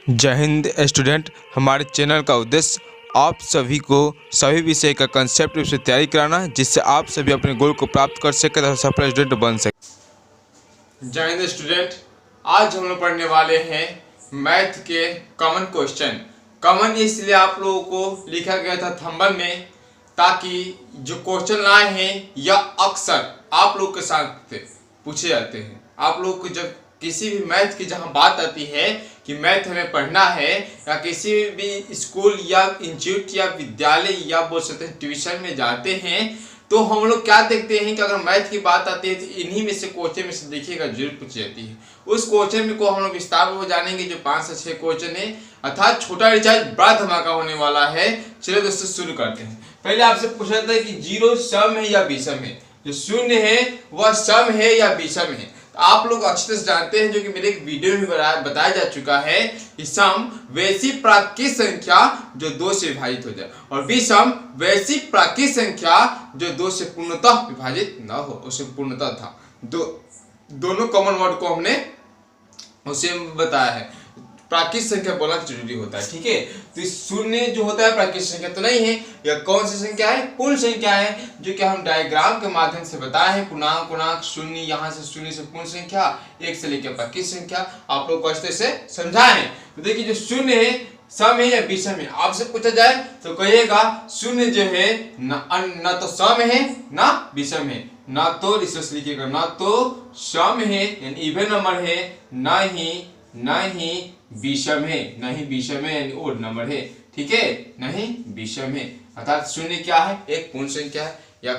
जय हिंद स्टूडेंट। हमारे चैनल का उद्देश्य आप सभी को सभी विषय का कंसेप्ट से तैयारी कराना है, जिससे आप सभी अपने गोल को प्राप्त कर सके तथा सफल स्टूडेंट बन सके। जय हिंद स्टूडेंट। आज हम लोग पढ़ने वाले हैं मैथ के कॉमन क्वेश्चन। कॉमन इसलिए आप लोगों को लिखा गया था थंबनेल में, ताकि जो क्वेश्चन लाए हैं या अक्सर आप लोग के साथ पूछे जाते हैं। आप लोग को जब किसी भी मैथ की जहां बात आती है कि मैथ हमें पढ़ना है, या किसी भी स्कूल या इंस्टीट्यूट या विद्यालय या बोल सकते हैं ट्यूशन में जाते हैं, तो हम लोग क्या देखते हैं कि अगर मैथ की बात आती है तो इन्हीं में से क्वेश्चन में से देखिएगा जरूर पूछी जाती है। उस क्वेश्चन में को हम लोग विस्तार में जानेंगे, जो 5 से 6 क्वेश्चन है, अर्थात छोटा रिचार्ज बड़ा धमाका होने वाला है। चलिए दोस्तों शुरू करते हैं। पहले आपसे पूछा था कि 0 सम है या विषम है। जो शून्य है वह सम है या विषम है। आप लोग अच्छे से जानते हैं, जो कि मेरे एक वीडियो में बताया जा चुका है कि सम वैसी प्राकृतिक संख्या जो 2 से विभाजित हो जाए, और विषम वैसी प्राकृतिक संख्या जो 2 से पूर्णतः विभाजित न हो। उसे पूर्णतः था दोनों कॉमन वर्ड को हमने उसे बताया है। प्राकृतिक संख्या बोलना जरूरी होता है, ठीक है। तो शून्य जो होता है प्राकृतिक संख्या तो नहीं है। यह कौन सी संख्या है? पूर्ण संख्या है, जो कि हम डायग्राम के माध्यम से बताए हैं। पूर्णांक पूर्णांक शून्य, यहाँ से शून्य से पूर्ण संख्या, 1 से लेकर प्राकृतिक संख्या आप लोग को अच्छे से समझाए हैं। तो देखिए, जो शून्य है सम है या विषम है। आपसे पूछा जाए तो कहिएगा शून्य जो है न तो सम है ना विषम है। ना तो रिसर्च लिखिएगा, ना तो सम है यानी इवन नंबर है, नहीं विषम है, नहीं विषम है यानी ओड नंबर है, ठीक है, नहीं विषम है। अर्थात शून्य क्या है? एक पूर्ण संख्या है। या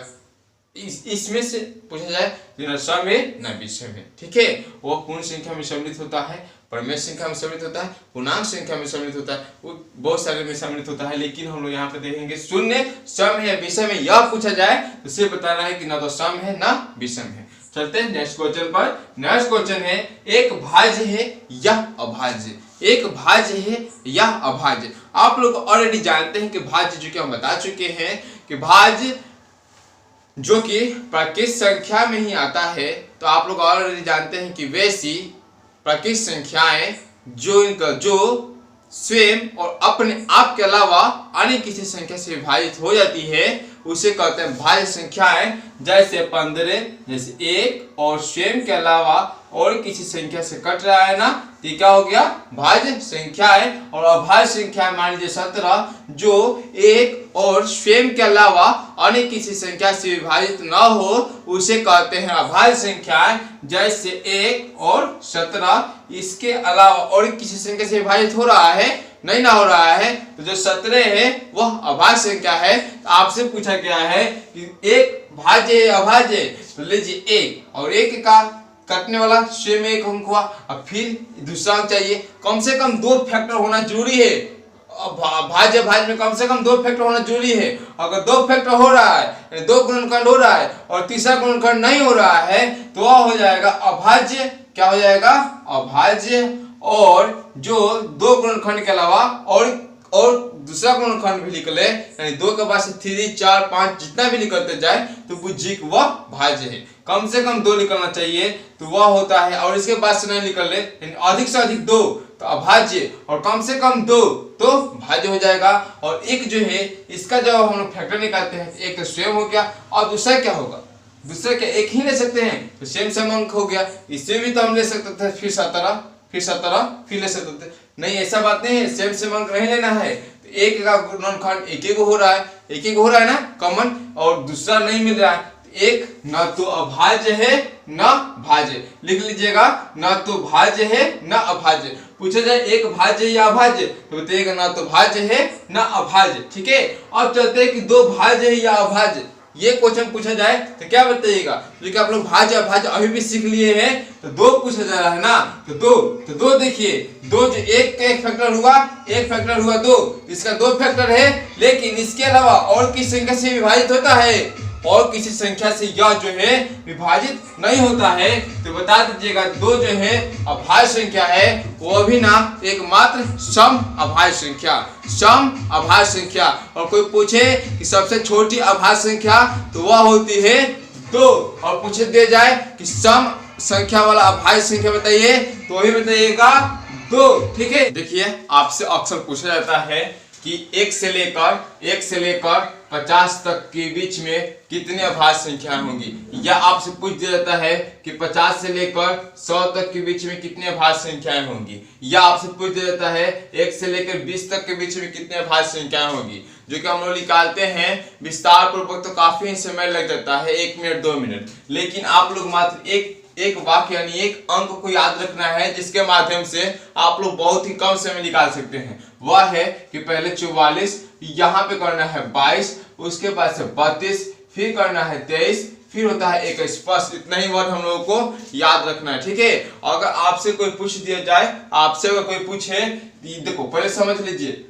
इसमें से पूछा जाए तो न सम है न विषम है, ठीक है। वो पूर्ण संख्या में सम्मिलित होता है, परमेय संख्या में सम्मिलित होता है, पूर्णांक संख्या में सम्मिलित होता है, वो बहुत सारे में सम्मिलित होता है। लेकिन हम लोग यहाँ पे देखेंगे शून्य सम है या विषम है। यह पूछा जाए तो सिर्फ बताना है कि ना तो सम है ना विषम है। चलते हैं नेक्स्ट क्वेश्चन पर। नेक्स्ट क्वेश्चन है एक भाज्य है या अभाज्य। एक भाज्य है या अभाज्य। आप लोग ऑलरेडी जानते हैं कि भाज्य, जो कि हम बता चुके हैं कि भाज्य जो कि प्राकृतिक संख्या में ही आता है। तो आप लोग ऑलरेडी जानते हैं कि वैसी प्राकृतिक संख्याएं जो स्वयं और अपने आप के अलावा अन्य किसी संख्या से विभाजित हो जाती है, उसे कहते हैं भाज्य संख्याएं। जैसे 15, जैसे 1 और स्वयं के अलावा और किसी संख्या से कट रहा है ना, तो क्या हो गया? भाज्य संख्या है। और अभाज्य संख्या मान लीजिए 17, जो 1 और स्वयं के अलावा अन्य किसी संख्या से विभाजित न हो, उसे कहते हैं अभाज्य संख्याएं। जैसे 1 और 17 इसके अलावा और किसी संख्या से विभाजित हो रहा है, नहीं ना हो रहा है, तो जो 17 है वह अभाज्य संख्या है। तो आपसे पूछा गया है कि एक भाज्य है अभाज्य, तो लीजिए 1 और 1 का कटने वाला स्वयं 1 अंक हुआ। अब फिर दूसरा अंक चाहिए, कम से कम 2 फैक्टर होना जरूरी है। भाज्य भाज्य में कम से कम 2 फैक्टर होना जरूरी है। अगर 2 फैक्टर हो रहा है, 2 गुणनखंड हो रहा है और तीसरा गुणनखंड नहीं हो रहा है, तो वह हो जाएगा अभाज्य। क्या हो जाएगा? अभाज्य। और जो 2 गुणनखंड के अलावा और दूसरा गुणनखंड भी निकले, यानी 2 के बाद से 3, 4, 5 जितना भी निकलते जाए, तो बुझिए कि वह भाज्य है। कम से कम 2 निकलना चाहिए तो वह होता है, और इसके बाद से नहीं निकले यानी अधिक से अधिक 2 तो अभाज्य, और कम से कम 2 तो भाज्य हो जाएगा। और एक जो है इसका जब हम लोग फैक्टर निकालते हैं, एक तो स्वयं हो गया, और दूसरा क्या होगा? दूसरा क्या एक ही ले सकते हैं, तो स्वयं सम अंक हो गया। इसमें भी तो हम ले सकते थे, फिर 17 फिर ले सकते थे। नहीं, ऐसा बात नहीं है, सेम सेम अंक नहीं लेना है। तो 1 का गुणनखंड 1 हो रहा है, 1 हो रहा है ना कॉमन, और दूसरा नहीं मिल रहा है। एक न तो अभाज्य है न भाज्य। लिख लीजिएगा, न तो भाज्य है न अभाज्य। पूछा जाए एक भाज्य या अभाज्य, तो बताइएगा ना तो भाज्य है न अभाज्य, ठीक है। अब चलते हैं कि 2 भाज्य है या अभाज्य। ये क्वेश्चन पूछा जाए तो क्या बताइएगा? जो कि आप लोग भाज्य अभाज्य अभी भी सीख लिए हैं, तो 2 पूछा जा रहा है ना, तो 2 देखिए, 2 जो 1 का 1 फैक्टर हुआ, 1 फैक्टर हुआ 2, इसका 2 फैक्टर है। लेकिन इसके अलावा और किस संख्या से विभाजित होता है? और किसी संख्या से यह जो है विभाजित नहीं होता है। तो बता दीजिएगा 2 जो है अभाज्य संख्या है, वो भी ना एकमात्र सम अभाज्य संख्या, सम अभाज्य संख्या। और कोई पूछे कि सबसे छोटी अभाज्य संख्या, तो वह होती है 2। और पूछे दिया जाए कि सम संख्या वाला अभाज्य संख्या बताइए, तो वही बताइएगा 2। ठीक है, देखिए आपसे अक्सर पूछा जाता है कि 1 से लेकर 50 तक के बीच में कितने अभाज्य संख्याएं होंगी, या आपसे पूछ दिया जाता है कि 50 से लेकर 100 तक के बीच में कितने अभाज्य संख्याएं होंगी, या आपसे पूछ दिया जाता है 1 से लेकर 20 तक के बीच में कितने अभाज्य संख्याएं होंगी, जो कि हम लोग निकालते हैं विस्तार पूर्वक तो काफी समय लग जाता है, 1 मिनट 2 मिनट, लेकिन आप लोग मात्र एक वाक्य यानी एक अंक को याद रखना है जिसके माध्यम से आप लोग बहुत ही कम समय निकाल सकते हैं। वह है कि पहले 44, यहाँ पे करना है 22, उसके बाद से 32, फिर करना है 23, फिर होता है 21। बस इतना ही वर्ड हम लोगों को याद रखना है। ठीक है, अगर आपसे कोई पूछ दिया जाए, आपसे अगर कोई पूछे, देखो पहले समझ लीजिए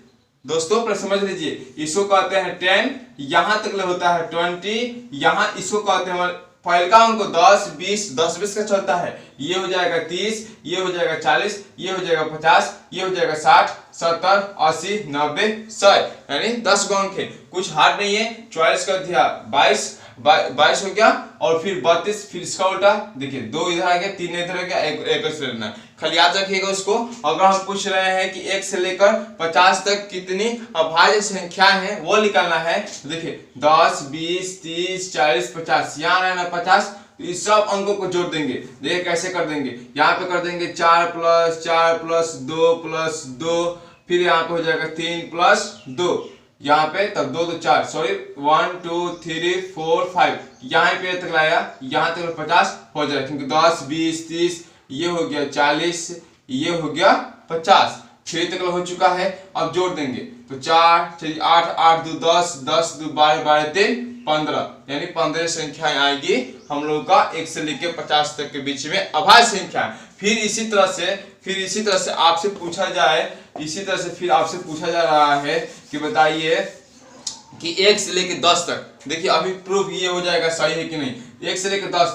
दोस्तों, पहले समझ लीजिए, इसको कहते हैं 10, यहाँ तक होता है 20, यहाँ इसको कहते हैं पहले का अंक 10 20 10 20 का चलता है, ये हो जाएगा 30, ये हो जाएगा 40, ये हो जाएगा 50, ये हो जाएगा 60 70 80 90 100, यानी 10 गो अंक है, कुछ हार्ड नहीं है। 44 का दिया 22 हो गया, और फिर 32, फिर इसका उल्टा देखिए 2 इधर आ गया, 3 इधर आ गया, एक लेना, खाली याद रखिएगा उसको। अगर हम पूछ रहे हैं कि 1 से लेकर 50 तक कितनी अभाज्य संख्याएं हैं वो निकालना है, तो देखिए 10 20 30 40 50, यहाँ रहना 50, इस सब अंकों को जोड़ देंगे। देखिए कैसे कर देंगे, यहाँ पे कर देंगे 4 + 4 + 2 + 2, फिर यहाँ पे हो जाएगा 3 + 2, यहाँ पे तब 2 2 4, सॉरी 1 2 3 4 5, यहाँ पे तक लाया, यहाँ तक 50 हो जाएगा, क्योंकि 10 20 30, ये हो गया 40, ये हो गया 50, 6 तक हो चुका है। अब जोड़ देंगे तो 4 6 8 8 2 10 10 2 12 12 3 15, यानी 15 संख्याएं आएगी हम लोगों का 1 से लेकर 50 तक के बीच में अभाज्य संख्या। फिर इसी तरह से आपसे पूछा जाए, इसी तरह से फिर आपसे पूछा जा रहा है कि बताइए कि 1 से लेकर 10 तक, देखिए अभी प्रूफ ये हो जाएगा सही है कि नहीं। 1 से लेकर 10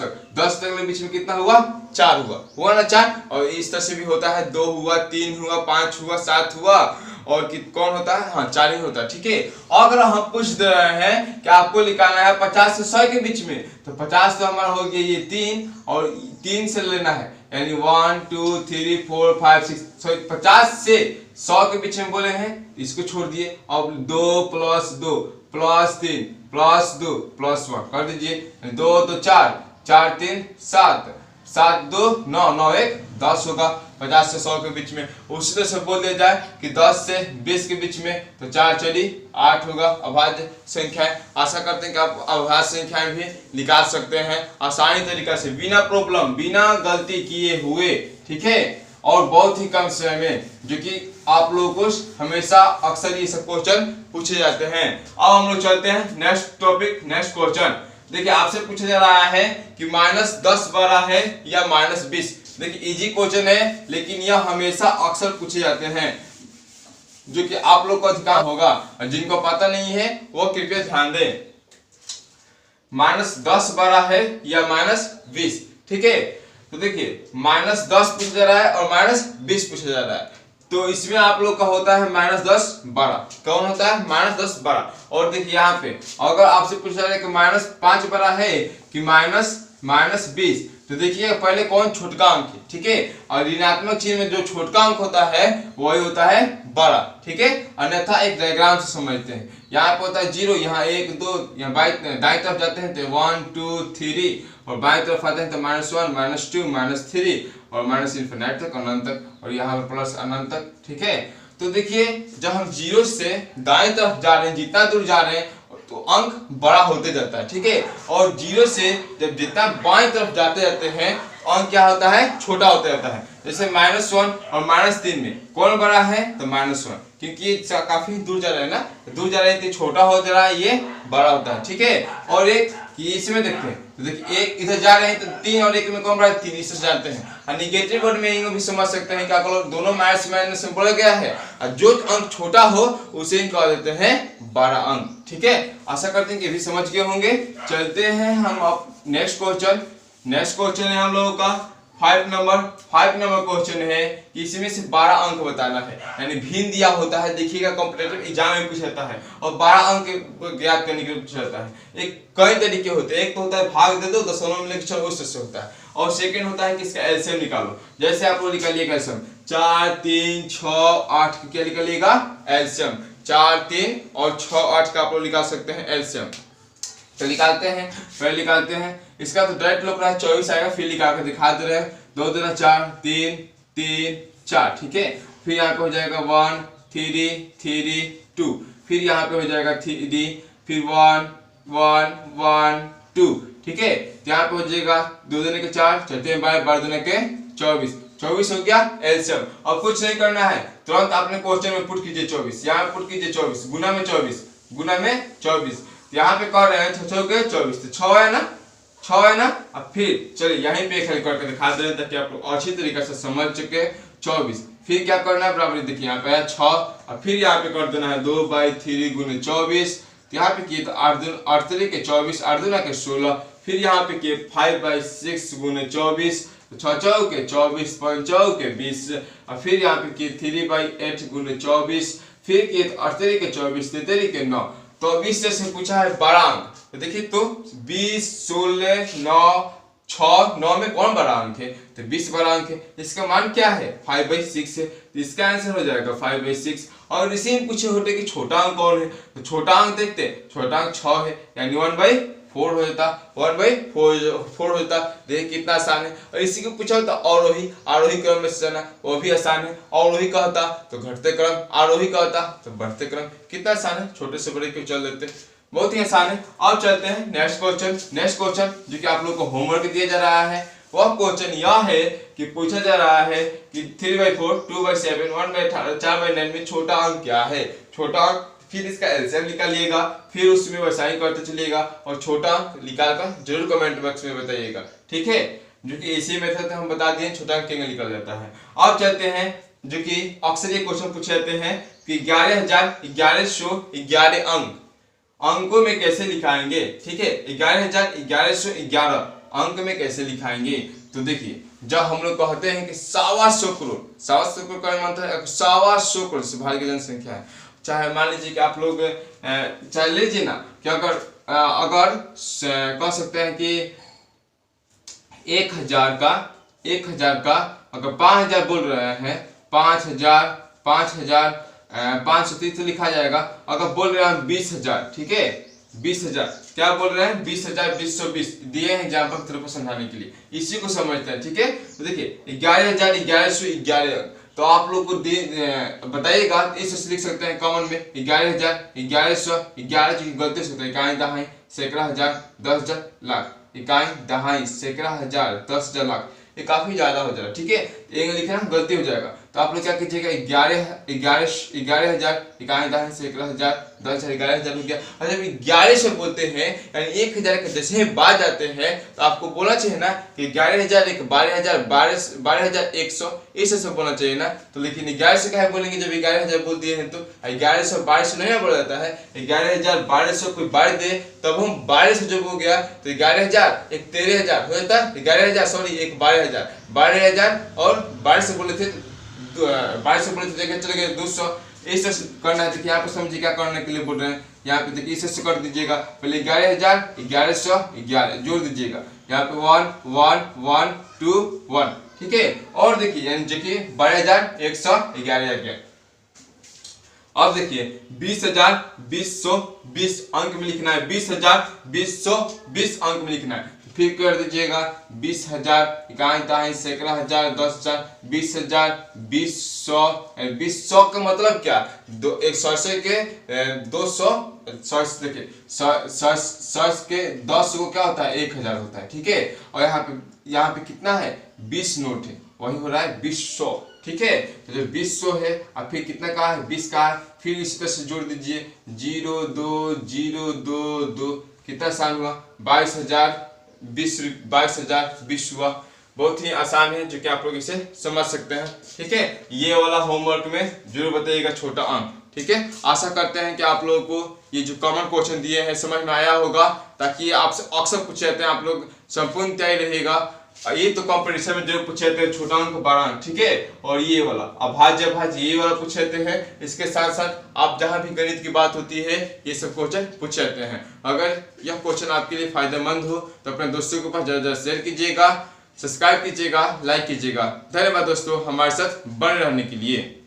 तक के बीच में कितना हुआ, 4 हुआ ना 4, और इस तरह से भी होता है 2 हुआ 3 हुआ 5 हुआ 7 हुआ, और कौन होता है, हाँ 4 ही होता है। ठीक है, अगर हम पूछ दे रहे हैं कि आपको निकालना है 50 से 100 के बीच में, तो 50 तो हमारा हो गया ये 3, और 3 से लेना है, यानी 1 2 3 4 5 6, 50 से 100 के बीच में बोले हैं, इसको छोड़ दिए। अब 2 + 2 + 3 + 2 + 1 कर दीजिए, 2 2 4 4 3 7 7 2 9 9 1 10 होगा 50 से 100 के बीच में। उसी तरह से बोल दिया जाए कि 10 से 20 के बीच में, तो 4 चली 8 होगा अभाज्य संख्याएं। आशा करते हैं कि आप अभाज्य संख्याएं भी निकाल सकते हैं आसानी तरीका से, बिना प्रॉब्लम, बिना गलती किए हुए। ठीक है, और बहुत ही कम समय में, जो कि आप लोगों को हमेशा अक्सर ये सब क्वेश्चन पूछे जाते हैं। अब हम लोग चलते हैं नेक्स्ट टॉपिक, नेक्स्ट क्वेश्चन। देखिए आपसे पूछा जा रहा है कि -10 बड़ा है या -20। देखिए इजी क्वेश्चन है, लेकिन यह हमेशा अक्सर पूछे जाते हैं, जो कि आप लोग को अधिकार होगा, और जिनको पता नहीं है वो कृपया ध्यान दें। -10 बड़ा है या -20। ठीक है, तो देखिए -10 पूछा जा रहा है और -20 पूछा जा रहा है, तो इसमें आप लोग का होता है -10 बड़ा। कौन होता है, -10 बड़ा। और देखिए यहाँ पे अगर आपसे पूछा जा रहा है कि -5 बड़ा है कि -20, तो देखिए पहले कौन छोटका अंक है। ठीक है, और ऋणात्मक चिन्ह में जो छोटका अंक होता है वही होता है बड़ा। ठीक है, अन्यथा एक डायग्राम से समझते हैं। यहाँ पे होता है 0, यहाँ 1 2, यहाँ दाईं तरफ जाते हैं तो 1 2 3, और बाएं तरफ आते हैं तो -1 -2 -3, और -∞ तक अनंत तक, और यहाँ पर प्लस अनंत तक। ठीक है, तो देखिए जब हम 0 से दाएं तरफ जा रहे हैं, जितना दूर जा रहे हैं तो अंक बड़ा होते जाता है। ठीक है, और 0 से जब जितना बाएं तरफ जाते जाते हैं अंक क्या होता है, छोटा होता जाता है। जैसे -1 और -3 में कौन बड़ा है, तो -1, क्योंकि ये काफी दूर जा रहे हैं ना, दूर जा रहे हैं तो छोटा हो जा रहा है, ये बड़ा होता है। ठीक है, और एक कि इसमें देखते हैं, तो देखिए एक इधर जा रहे हैं तो 3 और 1 में कौन बड़ा है, 3, इससे जानते हैं। और निगेटिव वर्ड में इनको भी समझ सकते हैं, क्या करो दोनों माइनस से बोला गया है, और जो अंक छोटा हो उसे कह देते हैं बड़ा अंक। ठीक है, आशा करते हैं कि भी समझ गए होंगे। चलते हैं हम अब नेक्स्ट क्वेश्चन है हम लोगों का 5 नंबर क्वेश्चन है कि इसमें से 12 अंक बताना है, यानी भिन्न दिया होता है। देखिएगा कॉम्पिटिटिव एग्जाम में पूछा जाता है, और 12 अंक ज्ञात करने के लिए पूछा जाता है। एक कई तरीके होते हैं, एक तो होता है भाग दे दो, दशमलव में लेकर चलो, उस तरह से होता है। और सेकंड होता है कि इसका एलसीएम निकालो। जैसे आप लोग निकालिएगा एलसीएम 4 3 6 8 क्या निकालिएगा एलसीएम 4 3 और 6 8 का आप लोग निकाल सकते हैं एलसीएम। तो निकालते हैं, पहले निकालते हैं इसका तो डायरेक्ट लोग रहा है 24 आएगा, फिर निकाल कर दिखा दे रहे हैं 2 दूना 4 3 3 4 ठीक है। फिर यहाँ पे हो जाएगा 1 3 3 2, फिर यहाँ पे हो जाएगा 3 फिर 1 1 1 2 ठीक है। तो यहाँ पे हो जाएगा 2 दूने के 4 चलते हैं 12 दूने के 24 हो गया एलसीएम। अब कुछ नहीं करना है, तुरंत आपने क्वेश्चन में पुट कीजिए 24, यहाँ पुट कीजिए 24 गुना में 24 यहाँ पे कर रहे हैं 6 के 24 तो 6 है ना। अब फिर चलिए यहीं पे हल करके दिखा दे रहे हैं ताकि आप लोग अच्छी तरीके से समझ चुके। 24 फिर क्या करना है बराबर देखिए यहाँ पे है 6 और फिर यहाँ पे कर देना है 2/3 गुने 24। तो यहाँ पे किए तो 8 के 24 8 दूना के 16, फिर यहाँ पे किए 5/6 गुने 24 6 चौके 24 5 चौके 20 और फिर यहाँ पे किए 3/8 गुने 24, फिर किए तो 8 के 24 3 के 9। तो 20 से पूछा है 12 अंक, तो देखिए तो 20 16 9 6 9 में कौन बड़ा अंक है तो 20 बड़ा अंक है। इसका मान क्या है 5/6 है, तो इसका आंसर हो जाएगा 5/6। और इसी में पूछे होते कि छोटा अंक कौन है, तो छोटा अंक देखते छोटा अंक 6 है यानी 1/4 हो जाता 1/4 होता। देखिए कितना आसान है। और इसी को पूछा होता आरोही क्रम में चलना, वो भी आसान है। अवरोही का होता तो घटते क्रम, आरोही का होता तो बढ़ते क्रम। कितना आसान है, छोटे से बड़े को चल देते, बहुत ही आसान है। अब चलते हैं नेक्स्ट क्वेश्चन जो कि आप लोग को होमवर्क दिया जा रहा है। वह क्वेश्चन यह है कि पूछा जा रहा है कि 3/4 2/7 1/18 4/9 में छोटा अंक क्या है। छोटा अंक फिर इसका एलसीएम निकालिएगा, फिर उसमें वैसा ही करते चलिएगा और छोटा अंक निकाल कर जरूर कमेंट बॉक्स में बताइएगा ठीक है। जो कि इसी मेथड से हम बता दिए छोटा अंक कैसे निकल जाता है। अब चलते हैं जो कि अक्सर ये क्वेश्चन पूछे जाते हैं कि 11,1111 अंकों में कैसे लिखाएंगे ठीक है। 11,1111 अंक में कैसे लिखाएंगे। तो देखिए जब हम लोग कहते हैं कि 125 करोड़ का मतलब है 125 करोड़ से भारी की जनसंख्या है, चाहे मान लीजिए कि आप लोग चाहे लीजिए ना कि अगर कह सकते हैं कि 1,000 का अगर 5,000 बोल रहे हैं 5,530 लिखा जाएगा। अगर बोल रहे हैं 20,000 ठीक है 20,000 क्या बोल रहे हैं 20,000 2020 दिए हैं एग्जाम्पल की तरफ समझाने के लिए, इसी को समझते हैं ठीक है। तो देखिए 11,1111 तो आप लोग को बताइएगा, इसे लिख सकते हैं कॉमन में 11,1111 जो गलती से होता है इकाई दहाई सैकड़ा हजार 10,000 लाख, इकाई दहाई सैकड़ा हजार 10,000 लाख, ये काफी ज्यादा हो जाएगा ठीक है। एक लिखना गलती हो जाएगा तो आप लोग क्या कीजिएगा 11,000 इकाई दहाई सैकड़ा हजार 10,000 11,000 हो गया। और जब 11 से बोलते हैं यानी 1,000 के जैसे बाद जाते हैं तो आपको बोलना चाहिए ना कि 11,000 एक 12,100 इसे सब बोलना चाहिए ना। तो लेकिन 11 से क्या बोलेंगे जब 11,000 बोल दिए हैं तो 1100 1200 नहीं बोला जाता है। 11,000 1200 कोई 12 दे तब हम 12 से जब हो गया तो 11,000 एक 13,000 हो जाता है 11,000 सॉरी एक 12,000 और 12 से बोले थे 12 से बोले थे जगह चले गए 200। इस तरह से करना है। देखिए यहाँ पे समझिए क्या करने के लिए बोल रहे हैं, यहाँ पे देखिए इसे कर दीजिएगा पहले 11,000 1111 जोड़ दीजिएगा यहाँ पे 1 1 1 2 1 ठीक है। और देखिए यानी देखिए 12,111 गया। अब देखिए 20,000 अंक में लिखना है 20,000 अंक में लिखना है। फिर कर दीजिएगा 20,000 इकाई दहाई सैकड़ा हजार 10,000 20,000 200 का मतलब क्या 100 के 200 देखिए 100 के 10 को क्या होता है 1,000 होता है ठीक है। और यहाँ पे कितना है 20 नोट है वही हो रहा है 20,000 ठीक है। तो जो 20,000 है और फिर कितना का है 20 का है, फिर इसी तरह से जोड़ दीजिए 0 2 0 2 2 कितना आसान हुआ 22,020 हुआ। बहुत ही आसान है जो कि आप लोग इसे समझ सकते हैं ठीक है। ये वाला होमवर्क में जरूर बताइएगा छोटा अंक ठीक है। आशा करते हैं कि आप लोगों को ये जो कॉमन क्वेश्चन दिए हैं समझ में आया होगा, ताकि आपसे अक्सर पूछे जाते हैं आप लोग संपूर्ण तैयारी रहेगा। ये तो कंपटीशन में जरूर पूछे जाते हैं छोटा अंक बड़ा अंक ठीक है। और ये वाला अभाज्य ये वाला पूछे जाते हैं। इसके साथ साथ आप जहां भी गणित की बात होती है ये सब क्वेश्चन पूछे जाते हैं। अगर यह क्वेश्चन आपके लिए फायदेमंद हो तो अपने दोस्तों के पास ज्यादा शेयर कीजिएगा। सब्सक्राइब कीजिएगा, लाइक कीजिएगा। धन्यवाद दोस्तों हमारे साथ बने रहने के लिए।